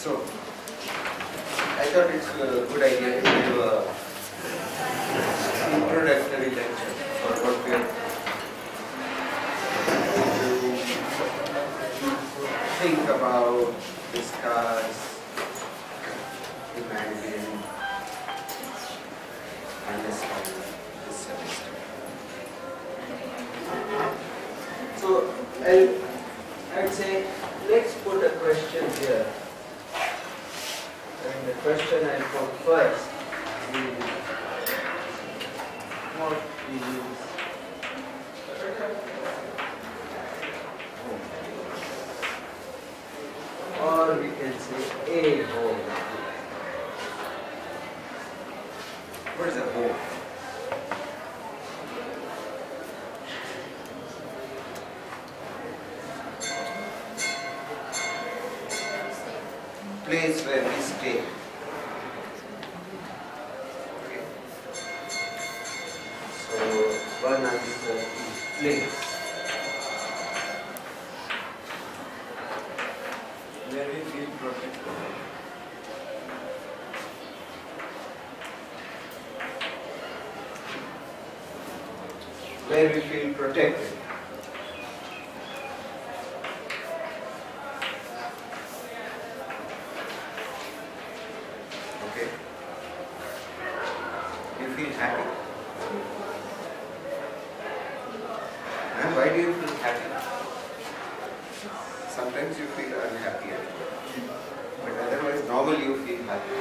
So, I thought it's a good idea to do an introductory lecture for what we are to think about, discuss, imagine, understand this semester. So, I'd say, let's put a question here. And the question I'll put first is, what is home? Or we can say a home. What is a home? Place where we stay. Okay. So one answer is place. Where we feel protected. Where we feel protected. Happy. And why do you feel happy? Sometimes you feel unhappy, but otherwise normally you feel happy.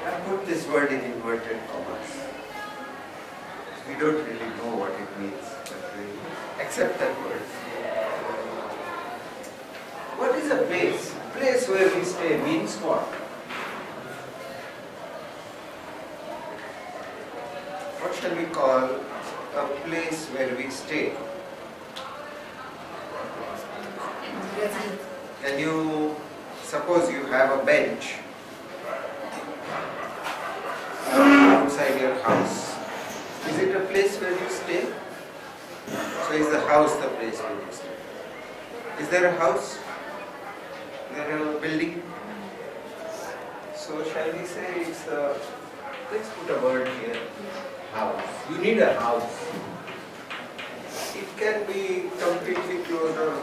I put this word in inverted commas. We don't really know what it means, but we accept that word. What is a place? Place where we stay means what? What shall we call a place where we stay? Can you, suppose you have a bench outside your house. Is it a place where you stay? So is the house the place where you stay? Is there a house? A building. So shall we say it's a, let's put a word here, house. You need a house. It can be completely closed or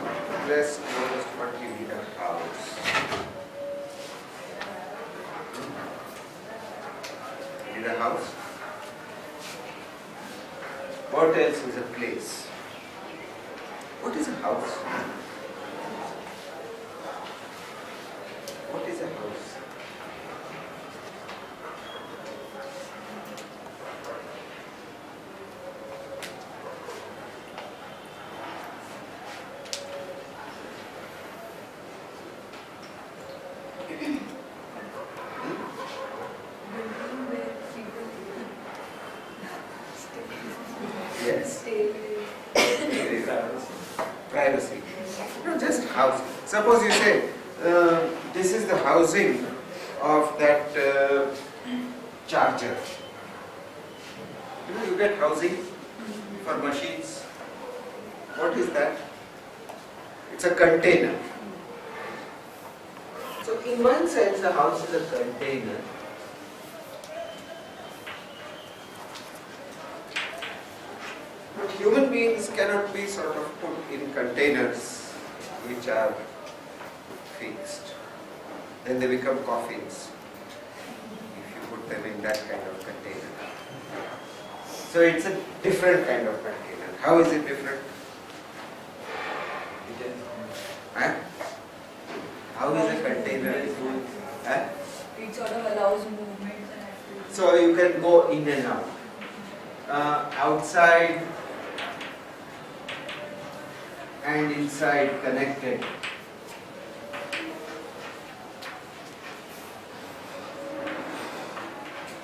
less closed, but you need a house. You need a house. What else is a place? What is a house? What is a house? Yes. Privacy. No, just house. Suppose you say, this is the housing of that charger. You get housing for machines. What is that? It's a container. So in one sense, a house is a container. But human beings cannot be sort of put in containers which are fixed. Then they become coffins if you put them in that kind of container. So it's a different kind of container. How is it different? Huh? How is a container? Huh? It sort of allows movement. So you can go in and out. Outside and inside connected.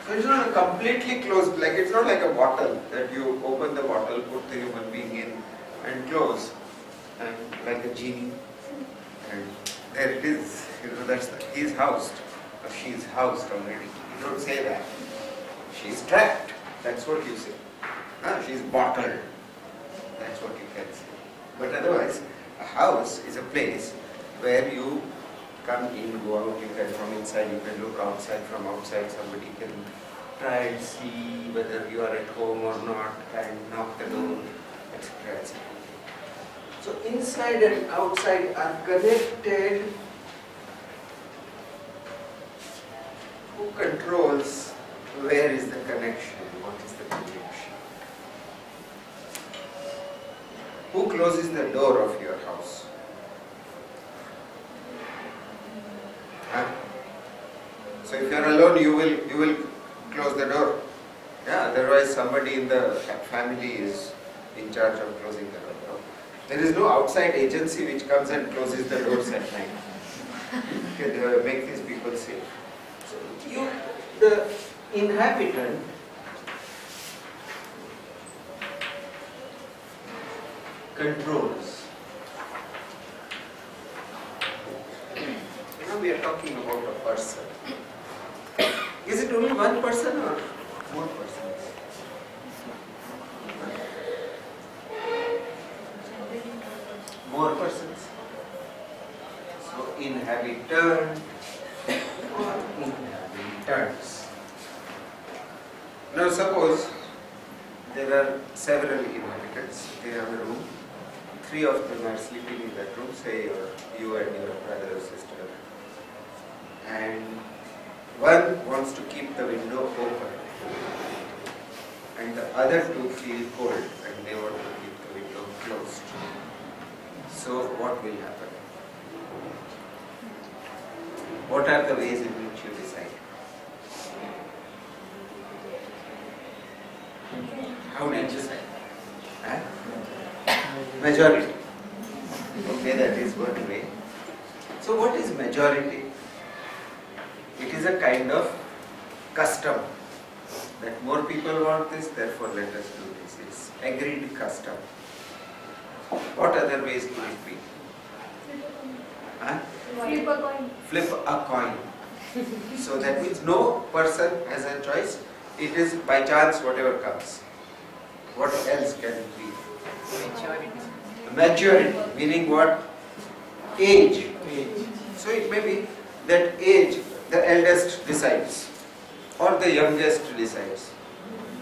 So it's not a completely closed, like it's not like a bottle that you open the bottle, put the human being in and close, and like a genie, and there it is. He's housed, or she's housed already. You don't say that. She's trapped. That's what you say. She's bottled. That's what you can say. But otherwise, a house is a place where you come in, go out, you can from inside, you can look outside, from outside somebody can try and see whether you are at home or not and knock the door, etc. etc. So inside and outside are connected. Who controls where is the connection? What is the connection? Who closes the door of your house? So if you are alone, you will close the door. Yeah, otherwise somebody in the family is in charge of closing the door. There is no outside agency which comes and closes the doors at night. Okay, make these people safe. So the inhabitant, controls. Now we are talking about a person. Is it only one person or more persons? More persons. So inhabitant or inhabitants. Now suppose there are several inhabitants. They have a room. 3 of them are sleeping in that room, say you and your brother or sister. And one wants to keep the window open. And the other 2 feel cold and they want to keep the window closed. So what will happen? What are the ways in which you decide? How do you decide? Majority. Okay, that is one way. So what is majority? It is a kind of custom that more people want this, therefore let us do this. It's agreed custom. What other ways could it be? Flip a coin. Flip a coin. So that means no person has a choice. It is by chance whatever comes. What else can it be? Maturity. Meaning what? Age. So it may be that age, the eldest decides or the youngest decides.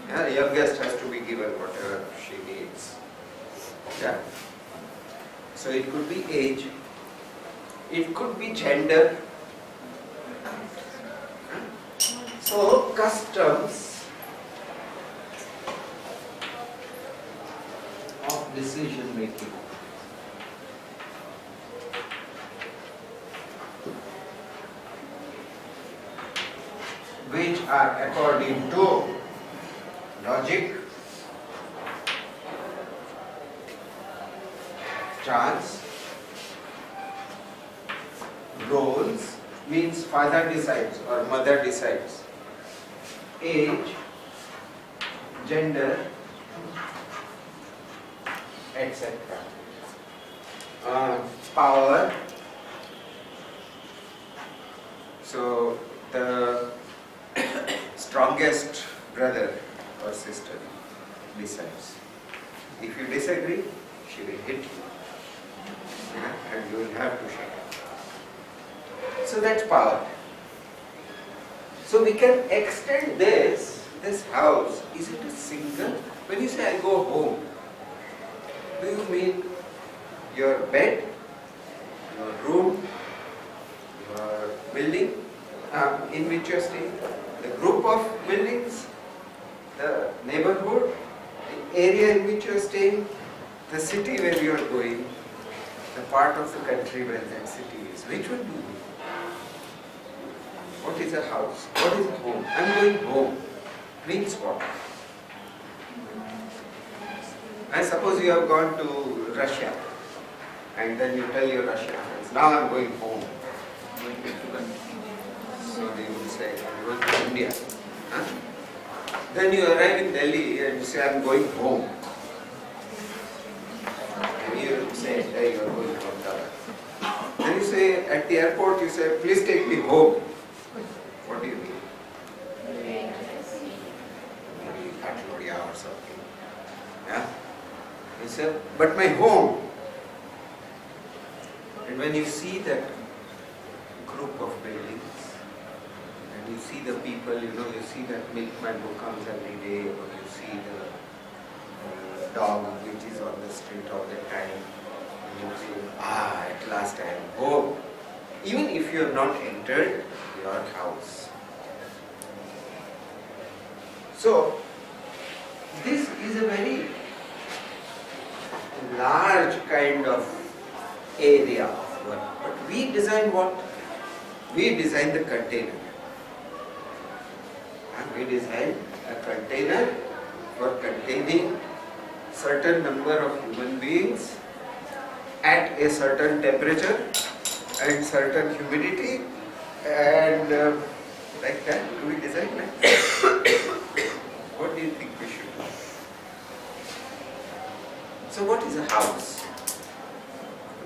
Yeah, the youngest has to be given whatever she needs. Yeah. So it could be age, it could be gender. So customs of decision making. Which are according to logic, chance, roles, means father decides or mother decides, age, gender, etc. Power. So the strongest brother or sister decides. If you disagree, she will hit you. Yeah, and you will have to share. So that's power. So we can extend this house. Is it a single? When you say I go home, do you mean your bed, your room, your building in which you are staying, the group of buildings, the neighborhood, the area in which you are staying, the city where you are going, the part of the country where that city is? Which one do you mean? What is a house? What is a home? I am going home. Means what? I suppose you have gone to Russia and then you tell your Russian friends, now I am going home. So they will say, I am going to India. Huh? Then you arrive in Delhi and you say, I am going home. And you say, hey, you are going to Kolkata. Then you say, at the airport, you say, please take me home. What do you mean? Maybe Kathlodia or something. You say, but my home. And when you see that group of buildings, and you see the people, you see that milkman who comes every day, or you see the dog which is on the street all the time, and you feel, at last I am home. Even if you have not entered your house. So, this is a very large kind of area of work. But we design what? We design the container. And we design a container for containing certain number of human beings at a certain temperature and certain humidity, and like that. Do we design like that? What do you think we should do? So what is a house?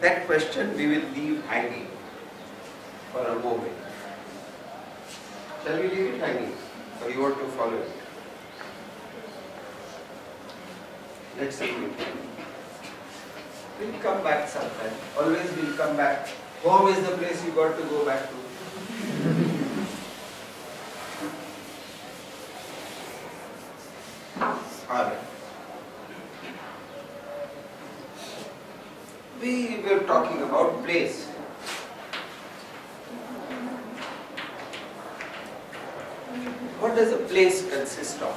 That question we will leave hanging for a moment. Shall we leave it hanging, or you want to follow it? Let's leave it. We'll come back sometime. Always we'll come back. Home is the place you got to go back to. Alright. We were talking about place. What does a place consist of?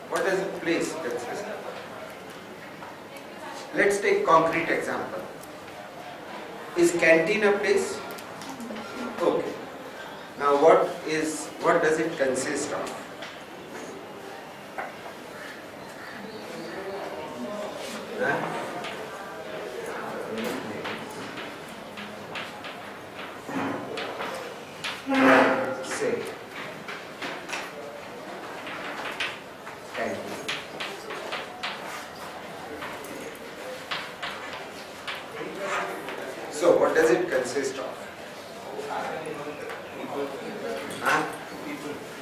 What does a place consist of? Let's take concrete example. Is canteen a place? Okay. Now what does it consist of? Say canteen. So what does it consist of?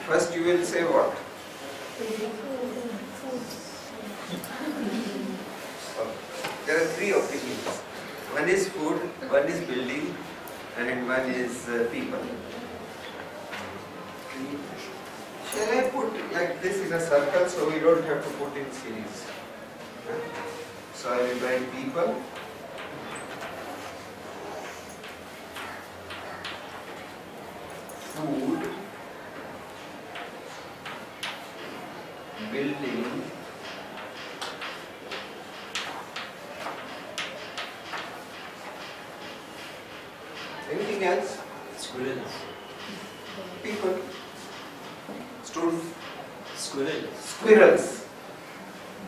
First you will say what? There are three opinions. One is food, one is building, and one is people. Shall I put like this in a circle so we don't have to put in series? So I will write people, food, building, anything else? Squirrels. People, students, Squirrels.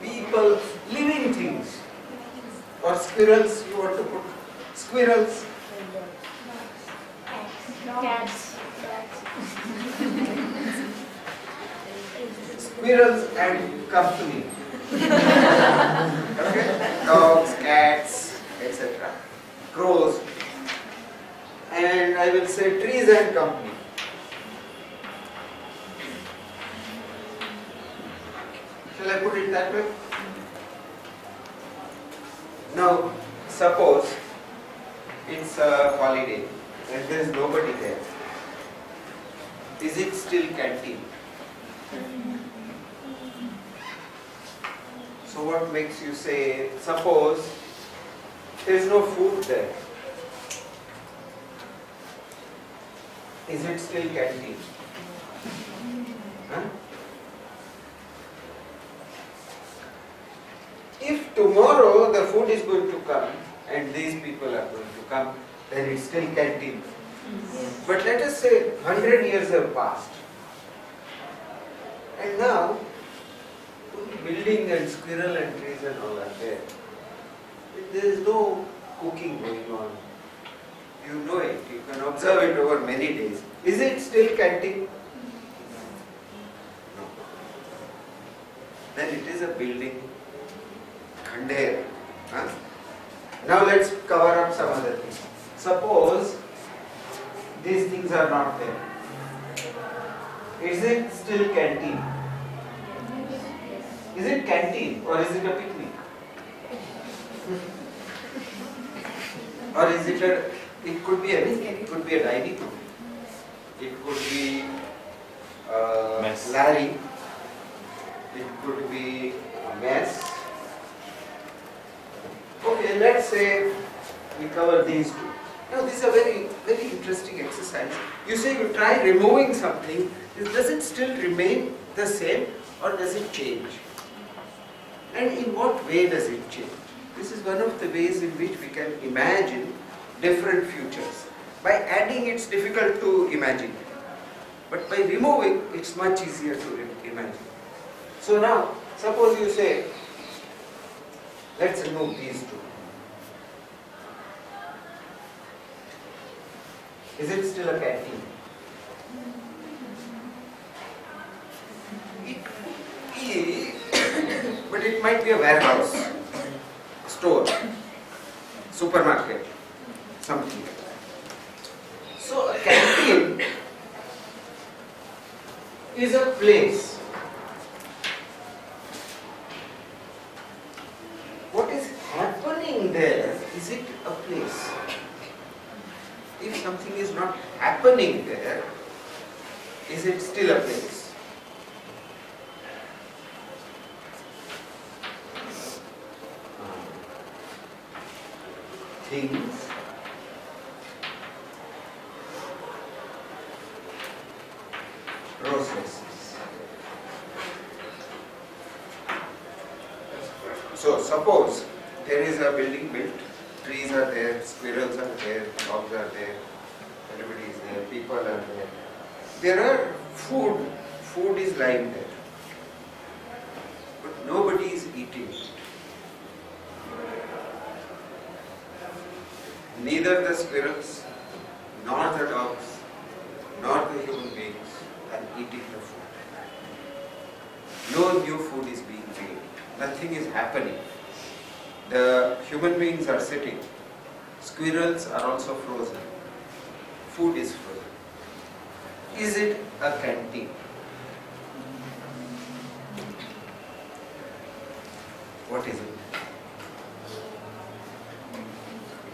people, living things. Or squirrels, you want to put squirrels, Cats. squirrels and company. Okay? Dogs, cats, etc. Crows. And I will say trees and company. Shall I put it that way? Now, suppose it's a holiday and there is nobody there. Is it still canteen? So what makes you say, suppose there is no food there. Is it still canteen? Huh? If tomorrow the food is going to come and these people are going to come, then it's still canteen. But let us say 100 years have passed. And now, building and squirrel and trees and all are there. There is no cooking going on. You know it, you can observe it over many days. Is it still canteen? No. Then it is a building. Andher. Huh? Now let's cover up some other things. Suppose these things are not there. Is it still canteen? Is it canteen or is it a picnic? Or is it a, it could be anything. It could be a dining room. It could be Larry. It could be a mess. Okay, let's say we cover these two. Now this is a very, very interesting exercise. You say you try removing something, does it still remain the same or does it change? And in what way does it change? This is one of the ways in which we can imagine different futures. By adding, it's difficult to imagine. But by removing, it's much easier to imagine. So now, suppose you say, let's remove these two. Is it still a canteen? It could be, but it might be a warehouse, store, supermarket, something. So a canteen is a place. What is happening there? Is it a place? If something is not happening there, is it still a place? Things, processes. So suppose there is a building built, trees are there, squirrels are there, dogs are there, everybody is there, people are there. There are food is lying there, but nobody is eating it. Neither the squirrels, nor the dogs, nor the human beings are eating the food. No new food is being made. Nothing is happening. The human beings are sitting. Squirrels are also frozen. Food is frozen. Is it a canteen? What is it?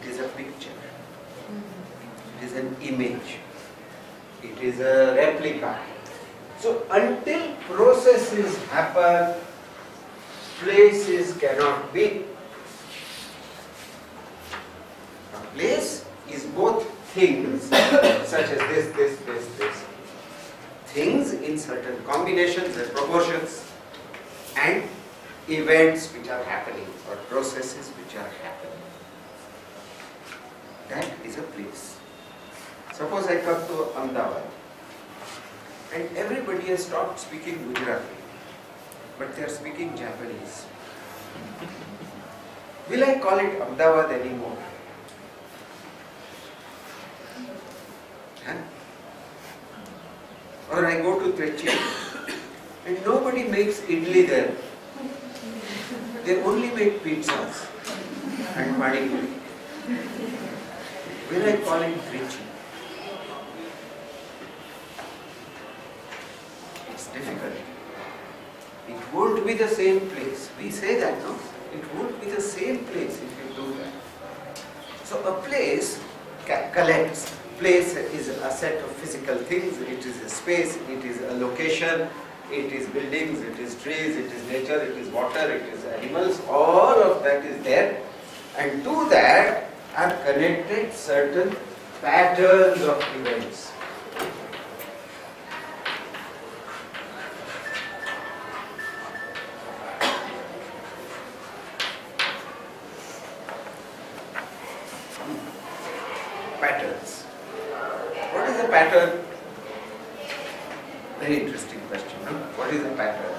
It is a picture. It is an image. It is a replica. So until processes happen, places cannot be. A place is both things such as this. Things in certain combinations and proportions, and events which are happening or processes which are happening. That is a place. Suppose I come to Ahmedabad and everybody has stopped speaking Gujarati, but they are speaking Japanese. Will I call it Ahmedabad anymore? Huh? Or I go to Trichy and nobody makes idli there. They only make pizzas and pani puri. Will I call it Trichy? It's difficult. It won't be the same place. We say that, no? It won't be the same place if you do that. So a place collects. Place is a set of physical things. It is a space. It is a location. It is buildings. It is trees. It is nature. It is water. It is animals. All of that is there. And to that are connected certain patterns of events. Patterns. What is a pattern? Very interesting question. No? What is a pattern?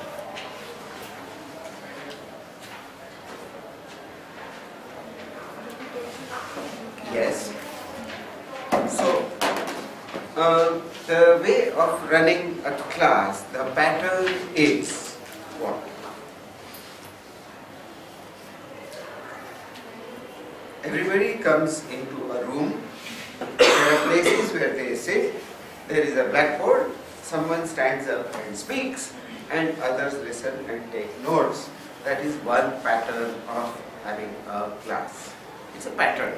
Yes. So, the way of running a class, the pattern is what? Everybody comes into a room. There are places where they sit. There is a blackboard. Someone stands up and speaks, and others listen and take notes. That is one pattern of having a class. It's a pattern.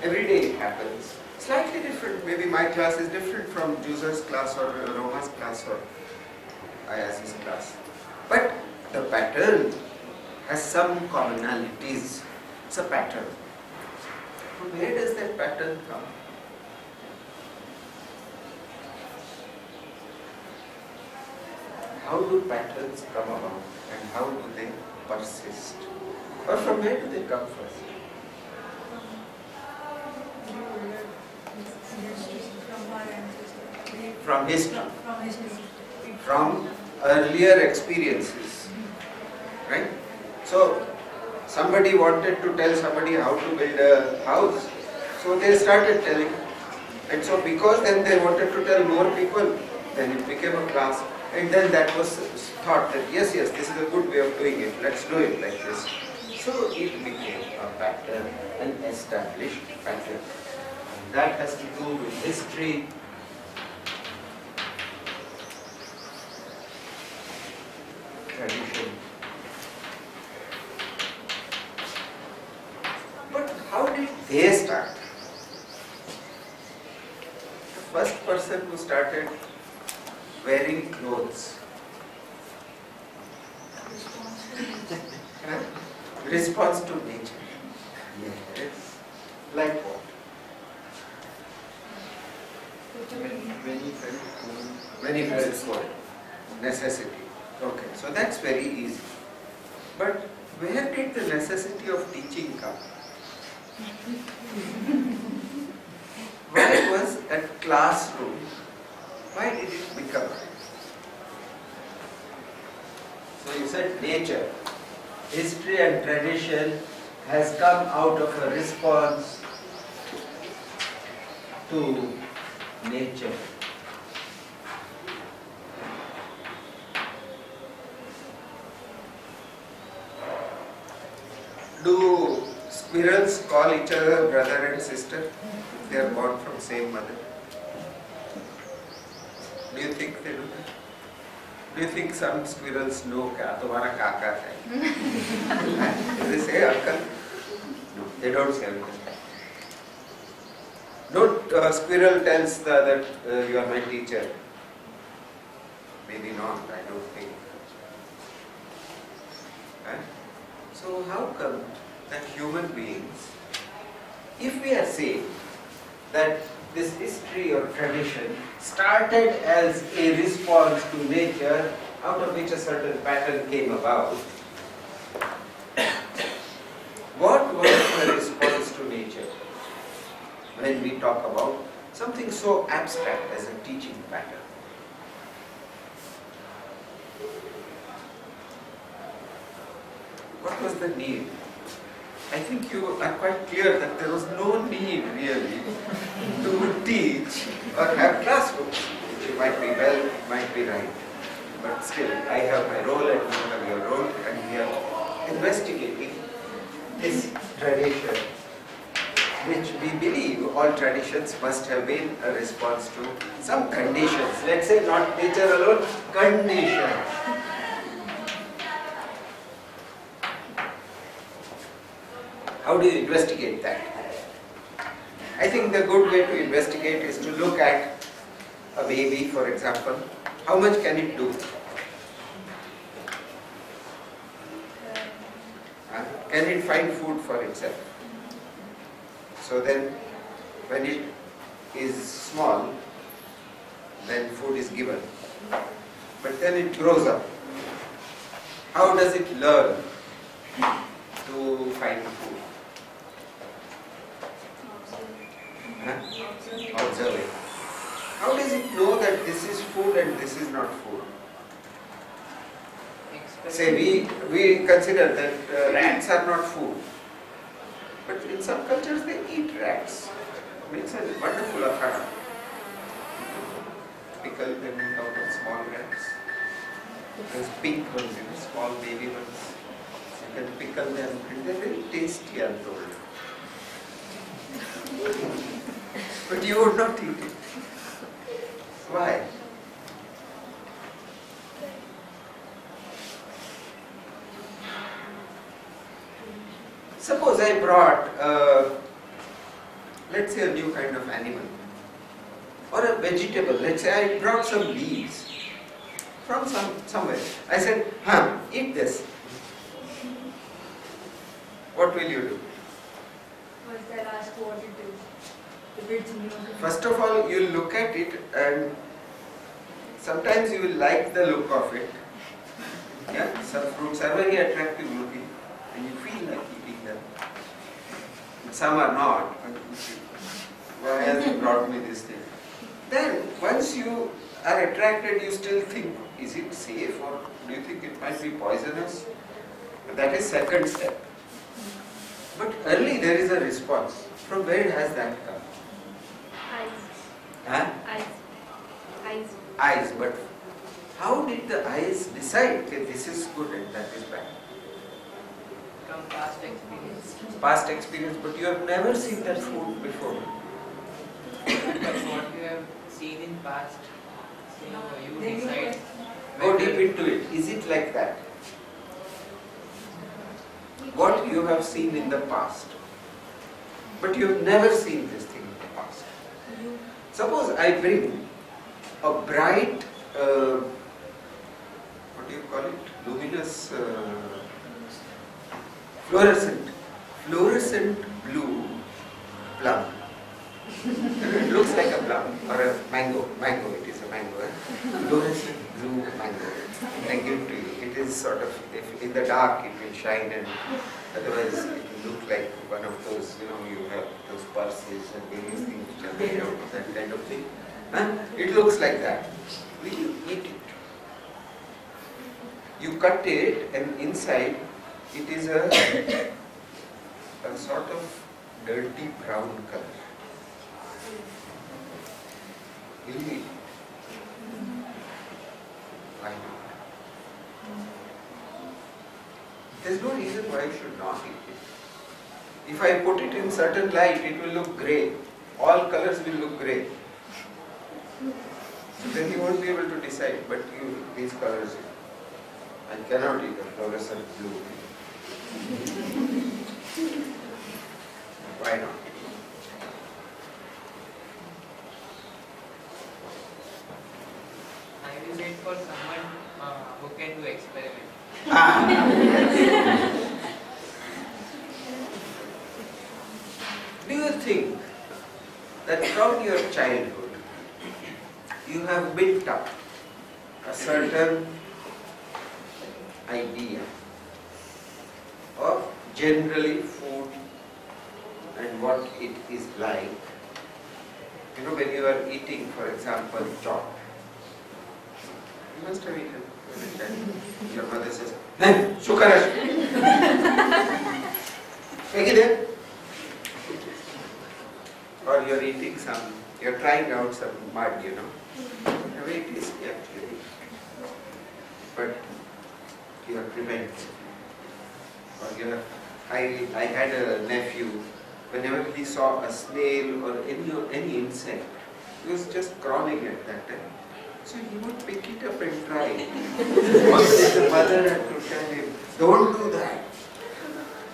Every day it happens. Slightly different. Maybe my class is different from Juser's class or Roma's class or Ayaz's class. But the pattern has some commonalities. It's a pattern. From where does that pattern come? How do patterns come about and how do they persist? Or from where do they come first? From our ancestors. From history. From history. From earlier experiences. Right? So, somebody wanted to tell somebody how to build a house. So they started telling. And so because then they wanted to tell more people, then it became a class. And then that was thought that yes, this is a good way of doing it. Let's do it like this. So it became a pattern, an established pattern. That has to do with history. Tradition. But how did they start? The first person who started wearing clothes. Response to nature. Yes. Like what? When he felt cold. Necessity. Okay, so that's very easy. But where did the necessity of teaching come? Why was that classroom? Why did it become? So you said nature. History and tradition has come out of a response to nature. Do squirrels call each other brother and sister if they are born from same mother? Do you think they do that? Do you think some squirrels know kya tumhara kaka hai? Do they say uncle? No, they don't say uncle. No squirrel tells the other you are my teacher. Maybe not, I don't think. Right? So how come that human beings, if we are saying that this history or tradition started as a response to nature, out of which a certain pattern came about, what was the response to nature when we talk about something so abstract as a teaching pattern? What was the need? I think you are quite clear that there was no need really to teach or have classrooms, which you might be well, might be right. But still, I have my role and you have your role, and we are investigating this tradition, which we believe all traditions must have been a response to some conditions. Let's say not nature alone, conditions. How do you investigate that? I think the good way to investigate is to look at a baby, for example. How much can it do? Can it find food for itself? So then, when it is small, then food is given. But then it grows up. How does it learn to find food? Observe it. How does it know that this is food and this is not food? Say we consider that rats are not food, but in some cultures they eat rats. It's a wonderful affair. Pickle them out of small rats. There's pink ones, small baby ones. You can pickle them and they're very tasty, I'm told. But you would not eat it. Why? Suppose I brought, let's say, a new kind of animal or a vegetable. Let's say I brought some leaves from somewhere. I said, eat this. What will you do? First I'll ask what it is. If it's new. First of all, you'll look at it and sometimes you will like the look of it. Yeah, some fruits are very attractive looking and you feel like eating them. Some are not. But why has he brought me this thing? Then, once you are attracted, you still think, is it safe or do you think it might be poisonous? That is second step. But early there is a response. From where has that come? Eyes. Huh? Eyes. Eyes. But how did the eyes decide that this is good and that is bad? From past experience. Past experience, but you have never seen that food before. But what you have seen in past, so you Then you decide. Go deep into it. Is it like that? What you have seen in the past, but you have never seen this thing in the past. Suppose I bring a bright, what do you call it? Luminous, fluorescent blue plum. It looks like a plum or a mango. Mango, it is a mango. Fluorescent blue mango. I give it to you. It is sort of, if in the dark it will shine and otherwise it will look like one of those, you have those purses and various things which are made out of that kind of thing. It looks like that. Will you eat it? You cut it and inside it is a sort of dirty brown color. Will you eat it? Why not? There is no reason why you should not eat it. If I put it in certain light, it will look grey. All colors will look grey. So then you won't be able to decide. But these colors, I cannot eat a fluorescent blue. Why not? I will wait for someone who can do experiment. Do you think that from your childhood you have built up a certain idea of generally food and what it is like? When you are eating, for example, chop, you must have eaten. Your mother says, "Nahin, shukar hai." Take it there. Or you're eating you're trying out some mud, Very tasty actually. But you are prevented. Or I had a nephew, whenever he saw a snail or any insect, he was just crawling at that time. So he would pick it up and try. The mother had to tell him, don't do that.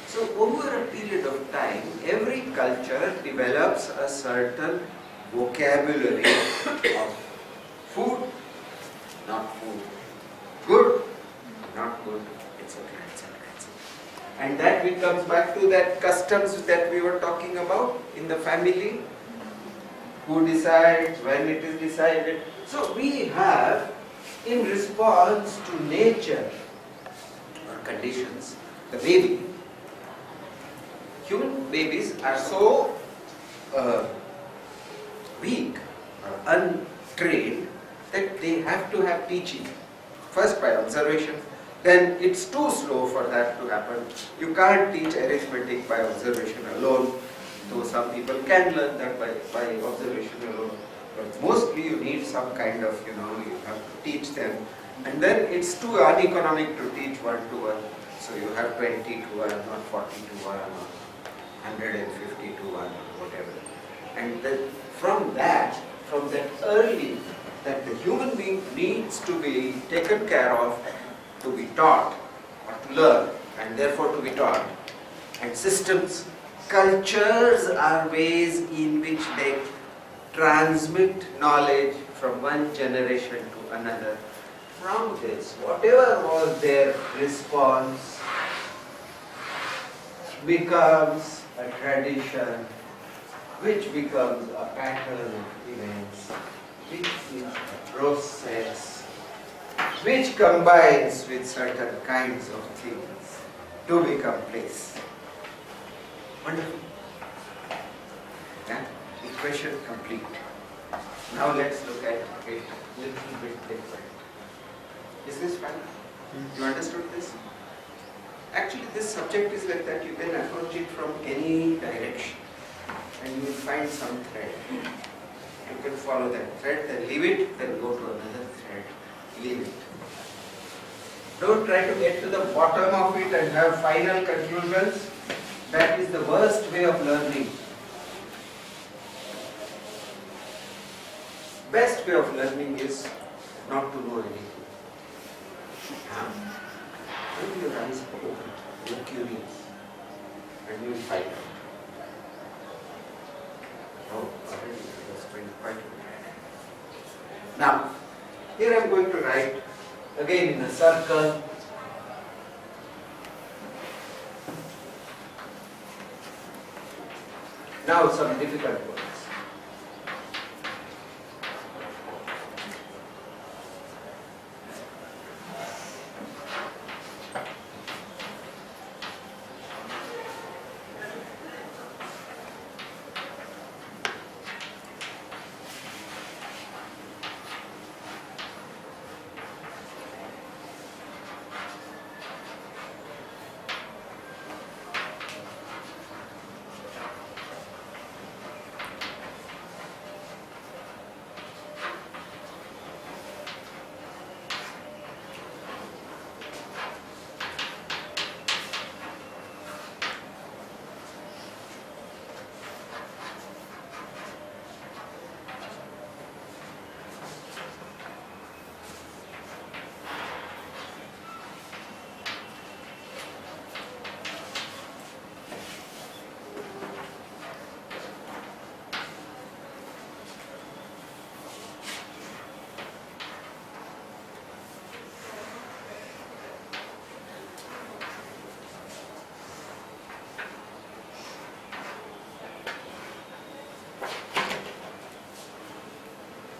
So over a period of time, every culture develops a certain vocabulary of food, not food, good, not good, etc., etc., etc. And that comes back to that customs that we were talking about in the family. Who decides, when it is decided. So we have, in response to nature or conditions, the baby. Human babies are so weak or untrained that they have to have teaching. First by observation, then it's too slow for that to happen. You can't teach arithmetic by observation alone, though some people can learn that by observation alone. But mostly you need some kind of, you have to teach them. And then it's too uneconomic to teach 1-to-1. So you have 20-to-1 or 40-to-1 or 150-to-1 or whatever. And from that early, that the human being needs to be taken care of, to be taught, or to learn, and therefore to be taught. And systems, cultures are ways in which they transmit knowledge from one generation to another. From this, whatever was their response becomes a tradition, which becomes a pattern of events, which is a process, which combines with certain kinds of things to become place. Wonderful. Yeah? Equation complete. Now let's look at it a little bit different. Is this fine? You understood this? Actually, this subject is like that. You can approach it from any direction and you will find some thread. You can follow that thread, then leave it, then go to another thread. Leave it. Don't try to get to the bottom of it and have final conclusions. That is the worst way of learning. Best way of learning is not to know anything. When your eyes are open, you are curious, and you will find out. Oh, already it was going quite well. Now, here I am going to write again in a circle. Now some difficult words.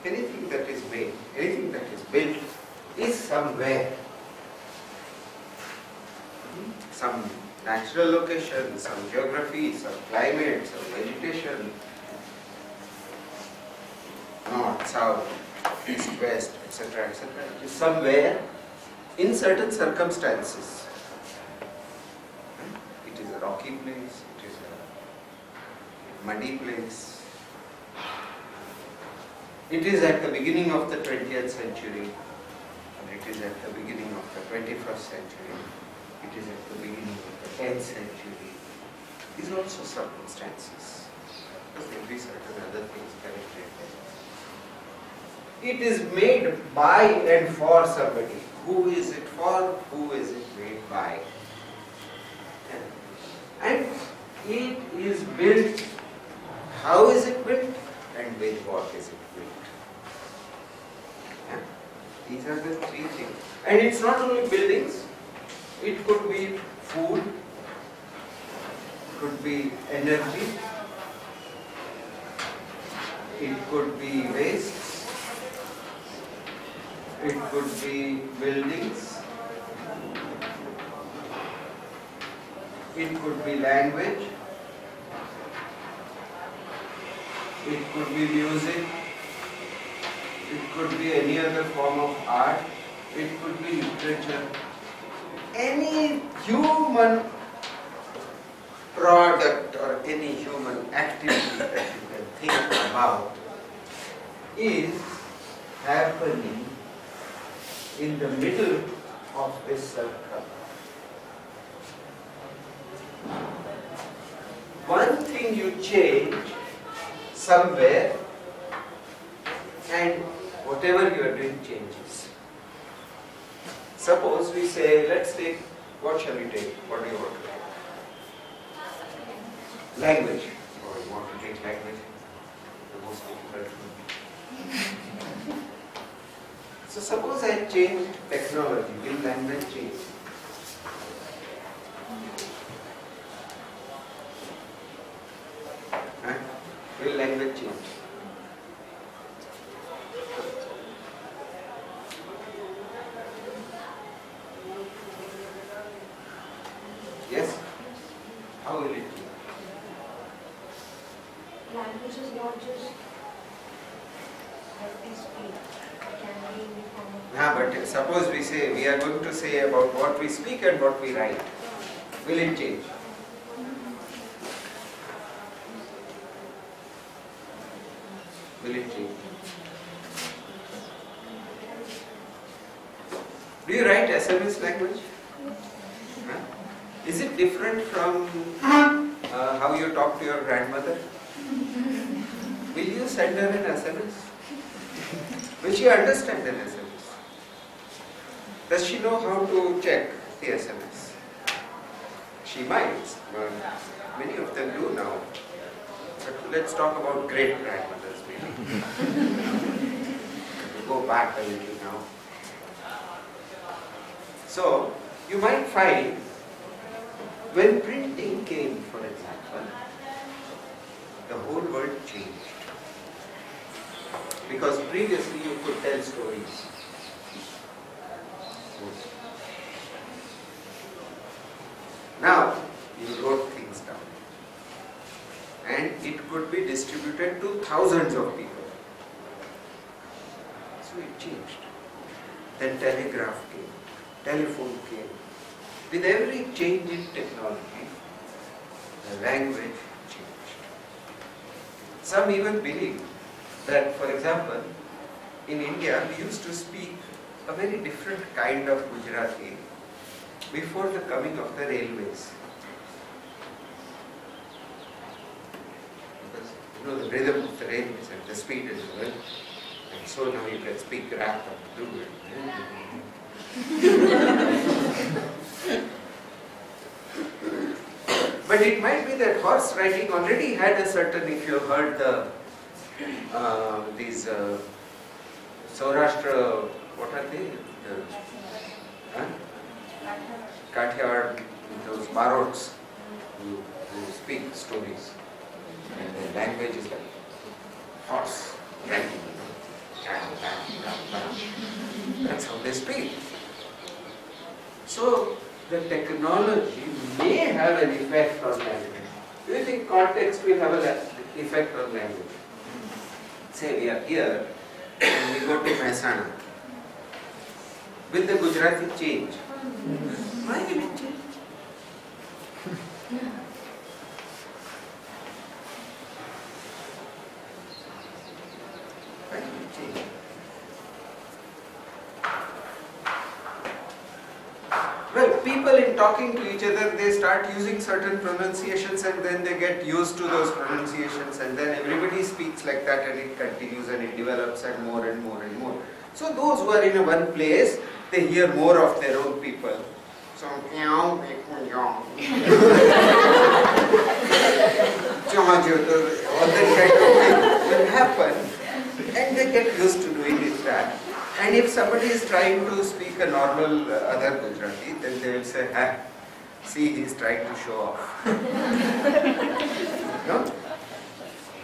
Anything that is made, anything that is built is somewhere. Some natural location, some geography, some climate, some vegetation, north, south, east, west, etc., is somewhere in certain circumstances. It is a rocky place, it is a muddy place. It is at the beginning of the 20th century, or it is at the beginning of the 21st century, it is at the beginning of the 10th century. These are also circumstances, because there will be certain other things connected there. It is made by and for somebody. Who is it for? Who is it made by? And it is built. How is it built? And with what is it built? These are the three things. And it's not only buildings, it could be food, it could be energy, it could be waste, it could be buildings, it could be language, it could be music, it could be any other form of art, it could be literature. Any human product or any human activity that you can think about is happening in the middle of this circle. One thing you change, somewhere and whatever you are doing changes. Suppose we say, let's take, what shall we take? What do you want to take? Language. Oh, you want to take language? The most difficult one. So suppose I change technology, will language change? Huh? Will language change? Yes? How will it be? Language is not just what we speak. It can be in the form of. But suppose we say, we are going to say about what we speak and what we write. Will it change? Will it change? Do you write SMS language? Huh? Is it different from how you talk to your grandmother? Will you send her an SMS? Will she understand an SMS? Does she know how to check the SMS? She might, but many of them do now. But let's talk about great-grandmothers maybe. Go back a little now. So, you might find when printing came, for example, the whole world changed. Because previously you could tell stories. Now, you wrote things down. And it could be distributed to thousands of people. So it changed. Then telegraph came, telephone came. With every change in technology, the language changed. Some even believe that, for example, in India, we used to speak a very different kind of Gujarati before the coming of the railways. Because, the rhythm of the railways and the speed is well. And so now you can speak rap and do it. But it might be that horse riding already had a certain, if you heard these Saurashtra, what are they? Kathiawad, those barots who speak stories. And the language is like horse riding. That's how they speak. So, the technology may have an effect on language. Do you think context will have an effect on language? Say we are here and we go to Mehsana. Will the Gujarati change? Why will it change? Why will it change? Well, people in talking to each other, they start using certain pronunciations and then they get used to those pronunciations and then everybody speaks like that and it continues and it develops and more and more and more. So those who are in one place, they hear more of their own people. So, all that kind of thing will happen and they get used to doing it that. And if somebody is trying to speak a normal other Gujarati, then they will say, see, he is trying to show off. No?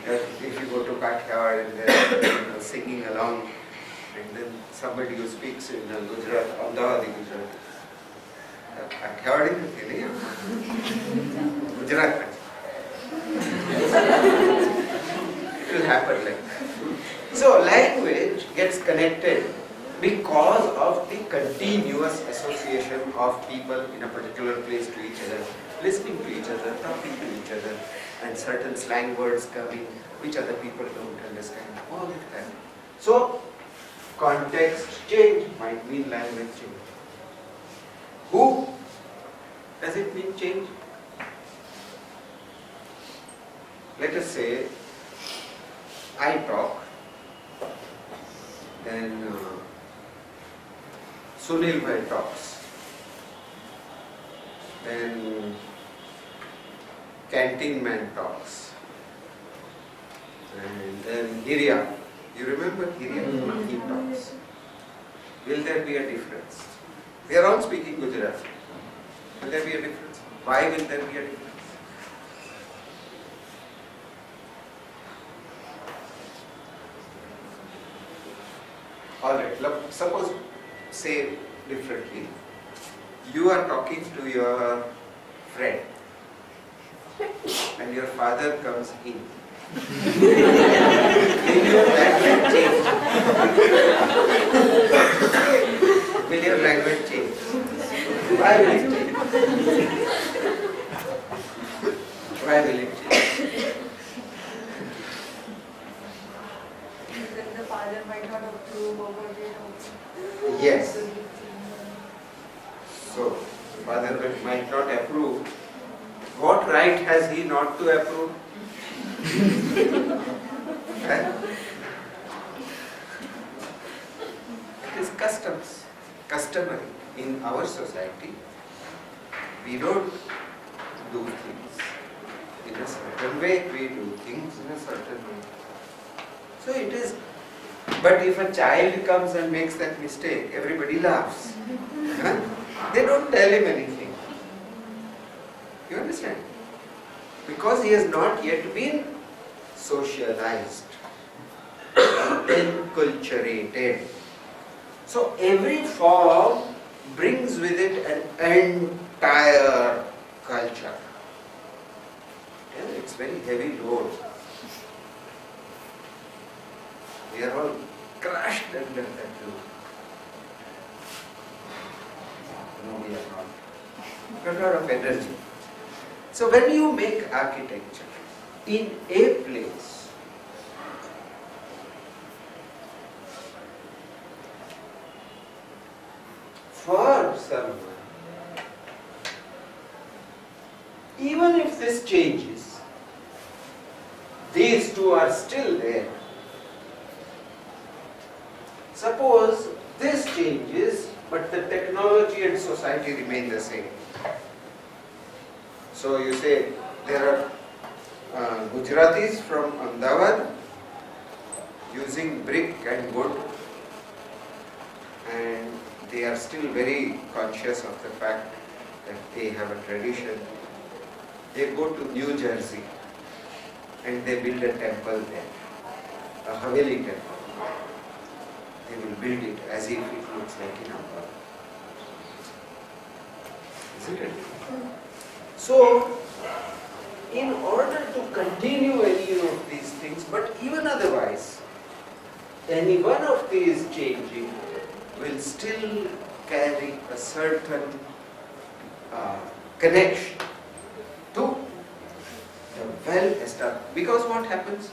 If you go to Kathiawad and they're singing along, and then somebody who speaks in Gujarat, Ahmedabadi Gujarati, Kathiawad is Gujarat. It will happen like that. So language gets connected because of the continuous association of people in a particular place to each other, listening to each other, talking to each other, and certain slang words coming which other people don't understand, all of that. So, context change might mean language change. Who? Does it mean change? Let us say I talk, then Sunil Bhai talks, then canteen man talks, and then Hirya. You remember Hirya? He talks. Will there be a difference? We are all speaking Gujarati. Will there be a difference? Why will there be a difference? Alright, look, suppose, say differently. You are talking to your friend and your father comes in. Will your language change? Will your language change? Why will it change? Why will it change? Then the father might not approve or whatever. Yes. So, father might not approve. What right has he not to approve? Right? It is customs, customary. In our society, we don't do things in a certain way, we do things in a certain way. So it is, but if a child comes and makes that mistake, everybody laughs. Huh? They don't tell him anything. You understand? Because he has not yet been socialized, enculturated. So every form brings with it an entire culture. Yeah, it's very heavy load. We are all crushed under that load. No, we are not. Got a lot of energy. So when you make architecture in a place, for someone, even if this changes, these two are still there. Suppose this changes, but the technology and society remain the same. So you say there are Gujaratis from Ahmedabad using brick and wood, and they are still very conscious of the fact that they have a tradition. They go to New Jersey and they build a temple there, a Haveli temple. They will build it as if it looks like in Ahmedabad. Isn't it? So, in order to continue any of these things, but even otherwise, any one of these changing will still carry a certain connection to the well-established. Because what happens?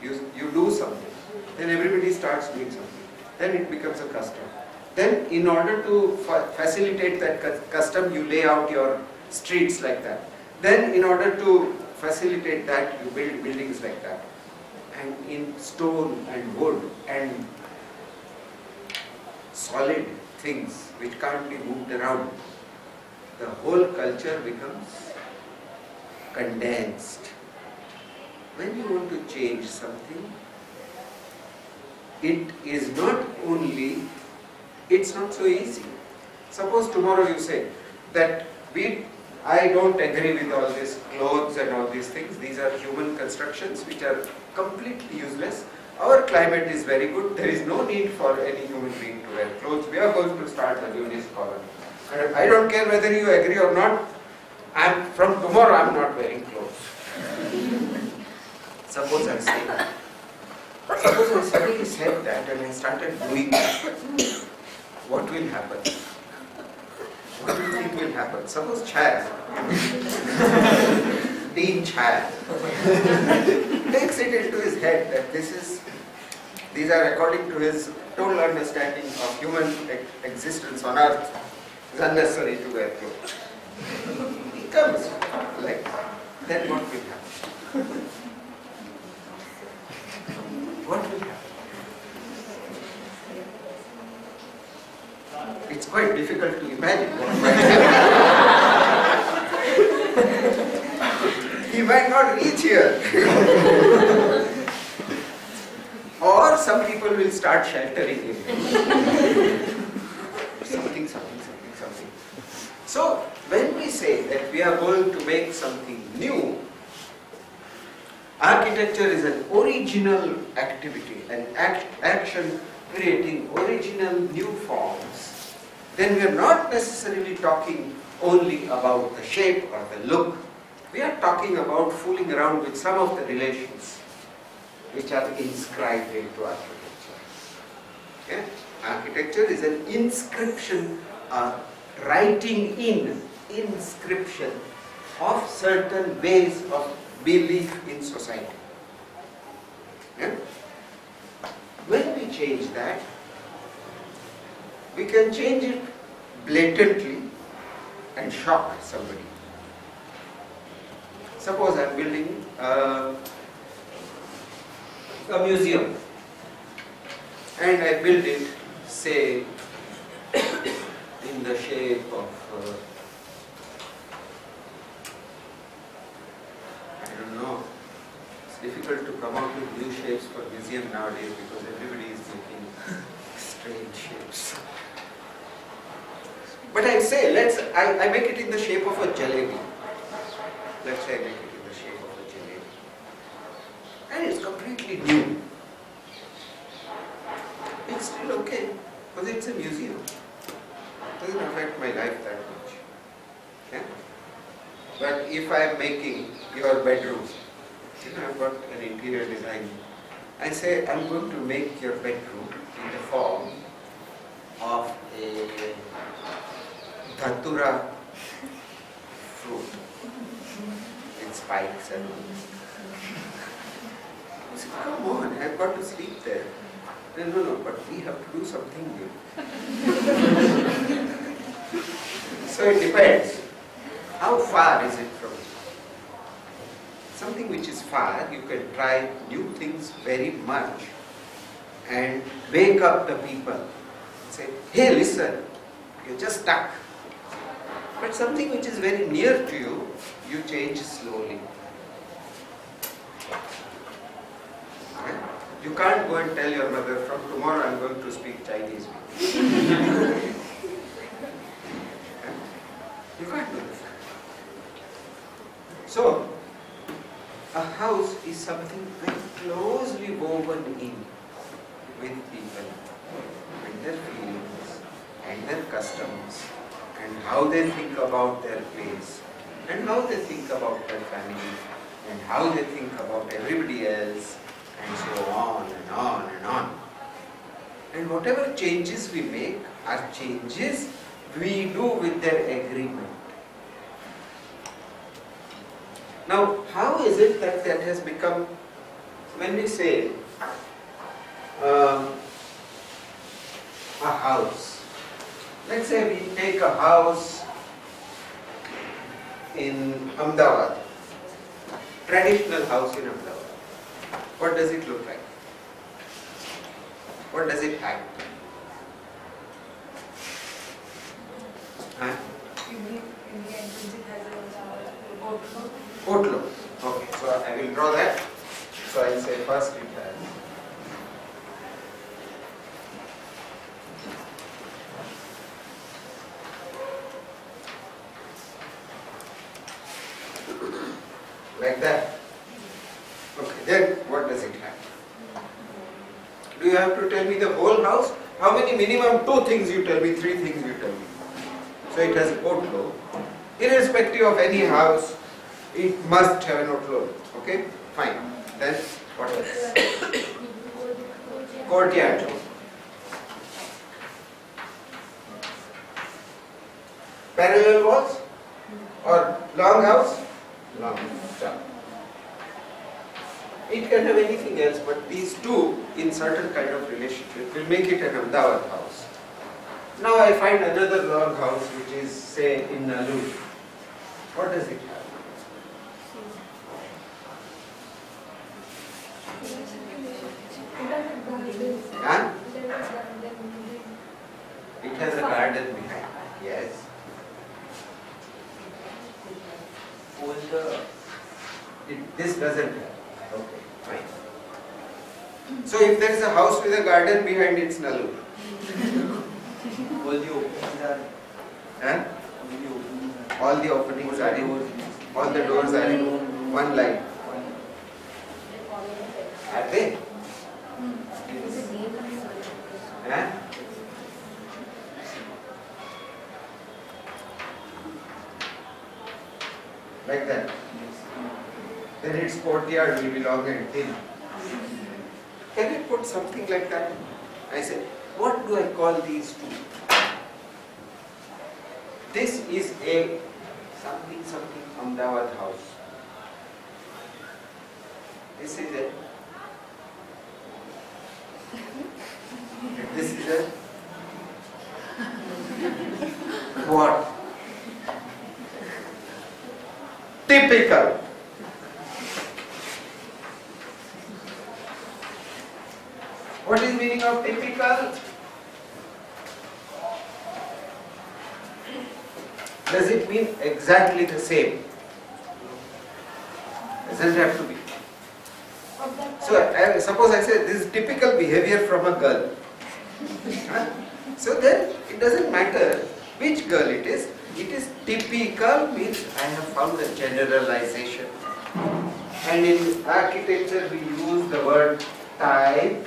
You do something, then everybody starts doing something. Then it becomes a custom. Then in order to facilitate that custom, you lay out your streets like that. Then in order to facilitate that, you build buildings like that. And in stone and wood and solid things which can't be moved around, the whole culture becomes condensed. When you want to change something, it is not only, it's not so easy. Suppose tomorrow you say that I don't agree with all these clothes and all these things. These are human constructions which are completely useless. Our climate is very good. There is no need for any human being to wear clothes. We are going to start a nudist colony. And I don't care whether you agree or not. From tomorrow I'm not wearing clothes. Suppose I say that. Suppose I suddenly said that and I started doing that. What will happen? What do you think will happen? Suppose Chhaya, Dean Chhaya, takes it into his head that these are according to his total understanding of human existence on earth, is unnecessary to wear clothes. He comes like that, then what will happen? imagine what might happen. He might not reach here. Or some people will start sheltering him. Something. So, when we say that we are going to make something new, architecture is an original activity, an action creating original new forms, then we are not necessarily talking only about the shape or the look. We are talking about fooling around with some of the relations which are inscribed into architecture. Okay? Architecture is an inscription, writing in, inscription of certain ways of belief in society. Yeah? When we change that, we can change it blatantly and shock somebody. Suppose I am building a museum and I build it, say, in the shape of I don't know. It's difficult to come up with new shapes for museum nowadays because everybody is making strange shapes. But I say, I make it in the shape of a jalebi. Let's say I make it in the shape of a jalebi. And it's completely new. It's still okay because it's a museum. It doesn't affect my life that much. Okay? But if I am making your bedroom, I've got an interior design. I say I'm going to make your bedroom in the form of a dhatura fruit with spikes and all. I say, come on, I've got to sleep there. No, but we have to do something new. So it depends. How far is it from you? Something which is far, you can try new things very much and wake up the people. Say, hey, listen, you're just stuck. But something which is very near to you, you change slowly. Okay? You can't go and tell your mother, from tomorrow I'm going to speak Chinese with you. You can't do that. So, a house is something very closely woven in with people, with their feelings and their customs and how they think about their place and how they think about their family and how they think about everybody else and so on and on and on. And whatever changes we make are changes we do with their agreement. Now, how is it that that has become, when we say a house, let's say we take a house in Ahmedabad, traditional house in Ahmedabad, what does it look like? What does it have? Huh? In the entrance it has a portal. Portlo. Okay, so I will draw that. So I will say first it has like that. Okay, then what does it have? Do you have to tell me the whole house? How many minimum? 2 things you tell me, 3 things you tell me. So it has a portlo. Irrespective of any house, it must have an outflow. Okay? Fine. Then what else? Courtyard. Parallel walls? Or long house? Long house. It can have anything else, but these two, in certain kind of relationship, will make it an Ahmedabad house. Now I find another long house which is, say, in Nalur. What does it have? Huh? It has a garden behind. Yes. the This doesn't have. Okay, fine. So if there is a house with a garden behind, it's Nalu. all the openings are Huh? all All the openings the openings are in, all the doors are in one line. Are they? Huh? Like that. Then its courtyard will be long and thin. Can I put something like that? I said, what do I call these two? This is a something Ahmedabad house. This is a this is a what? Typical. What is meaning of typical? Does it mean exactly the same? Doesn't have to be. So suppose I say this is typical behavior from a girl. Huh? So then it doesn't matter which girl it is. It is typical means I have found a generalization. And in architecture we use the word type,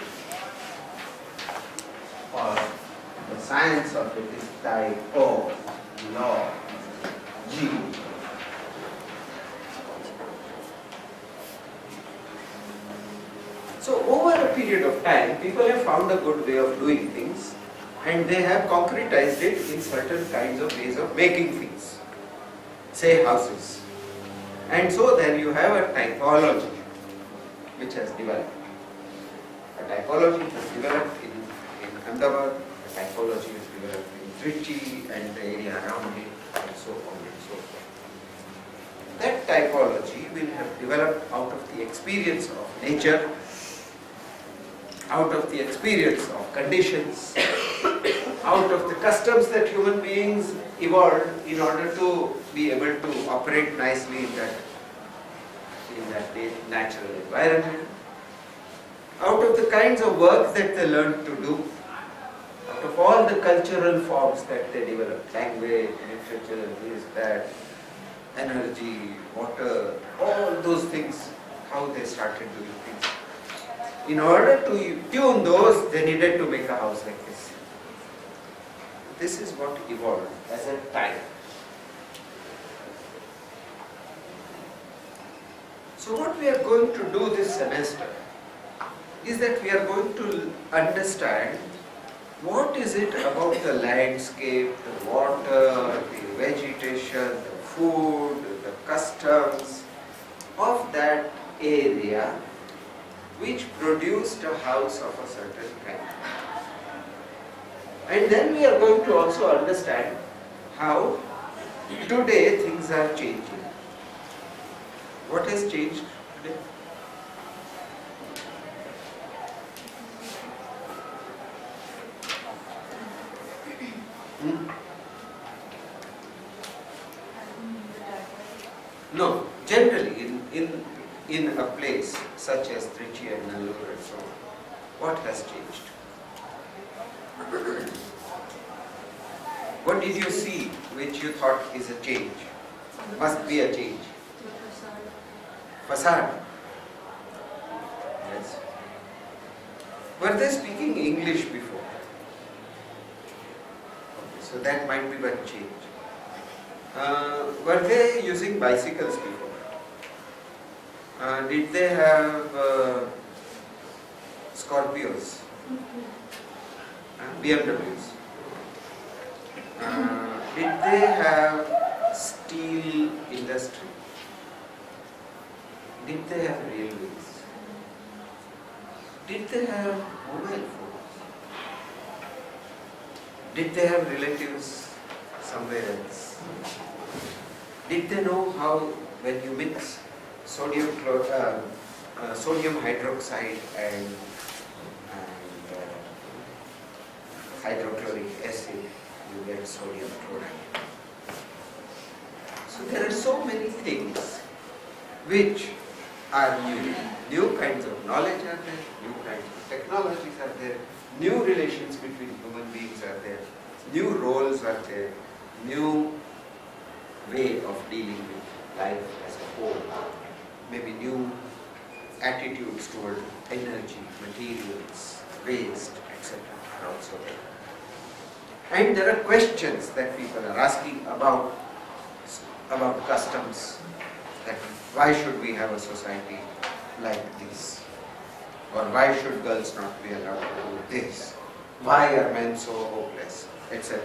or the science of it is typology. So over a period of time, people have found a good way of doing things, and they have concretized it in certain kinds of ways of making things, say houses. And so then you have a typology which has developed. A typology has developed in Ahmedabad, a typology has developed in Trichy and the area around it, and so on and so forth. That typology will have developed out of the experience of nature, out of the experience of conditions, out of the customs that human beings evolved in order to be able to operate nicely in that natural environment, out of the kinds of work that they learned to do, out of all the cultural forms that they developed, language, literature, this, that, energy, water, all those things, how they started doing things. In order to tune those, they needed to make a house like this. This is what evolved as a type. So what we are going to do this semester is that we are going to understand what is it about the landscape, the water, the vegetation, the food, the customs of that area which produced a house of a certain kind. And then we are going to also understand how today things are changing. What has changed today? No, generally in a place such as Trichy and Nallur and so on, what has changed? What did you see which you thought is a change? Must be a change. Facade. Yes. Were they speaking English before? Okay, so that might be one change. Were they using bicycles before? Did they have Scorpios? BMWs? Did they have steel industry? Did they have railways? Did they have mobile phones? Did they have relatives somewhere else? Did they know how when you mix sodium hydroxide and hydrochloric acid, you get sodium chloride? So there are so many things which are new. New kinds of knowledge are there, new kinds of technologies are there, new relations between human beings are there, new roles are there, new way of dealing with life as a whole, maybe new attitudes toward energy, materials, waste, etc. are also there. And there are questions that people are asking about customs, that why should we have a society like this? Or why should girls not be allowed to do this? Why are men so hopeless? Etc.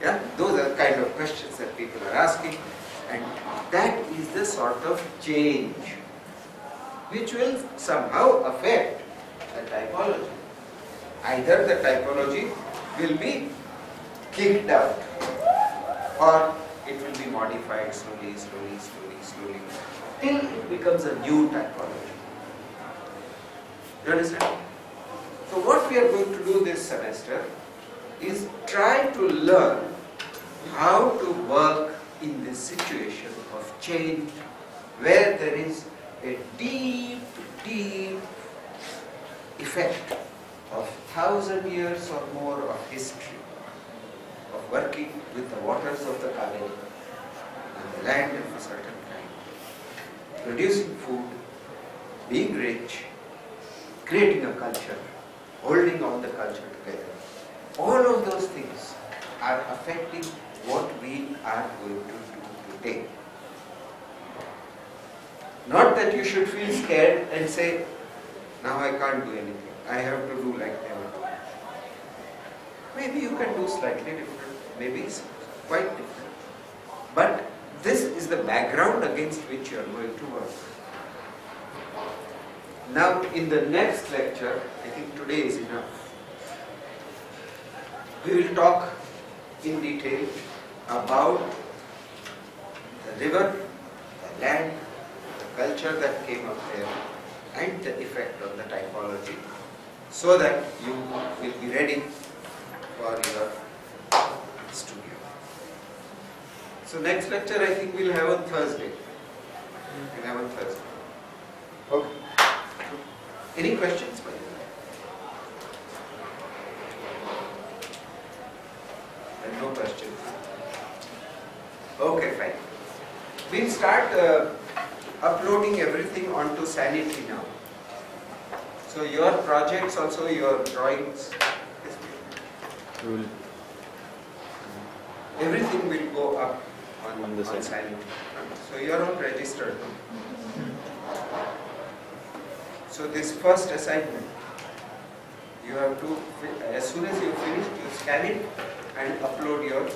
Yeah, those are the kind of questions that people are asking, and that is the sort of change which will somehow affect the typology. Either the typology will be kicked out, or it will be modified slowly, till it becomes a new typology. You understand? So what we are going to do this semester is try to learn how to work in this situation of change, where there is a deep effect of 1,000 years or more of history of working with the waters of the Kaveri and the land of a certain kind, producing food, being rich, creating a culture, holding all the culture together. All of those things are affecting what we are going to do today. Not that you should feel scared and say, now I can't do anything, I have to do like them. Maybe you can do slightly different, maybe it's quite different. But this is the background against which you are going to work. Now in the next lecture, I think today is enough, we will talk in detail about the river, the land, the culture that came up there, and the effect on the typology, so that you will be ready for your studio. So next lecture I think we'll have on Thursday. We'll have on Thursday. Okay. Any questions by the way? And no questions. Okay, fine. We'll start uploading everything onto Sanity now. So your projects also, your drawings, everything will go up on the Sanity. So you are all registered. So this first assignment, you have to, as soon as you finish, you scan it and upload your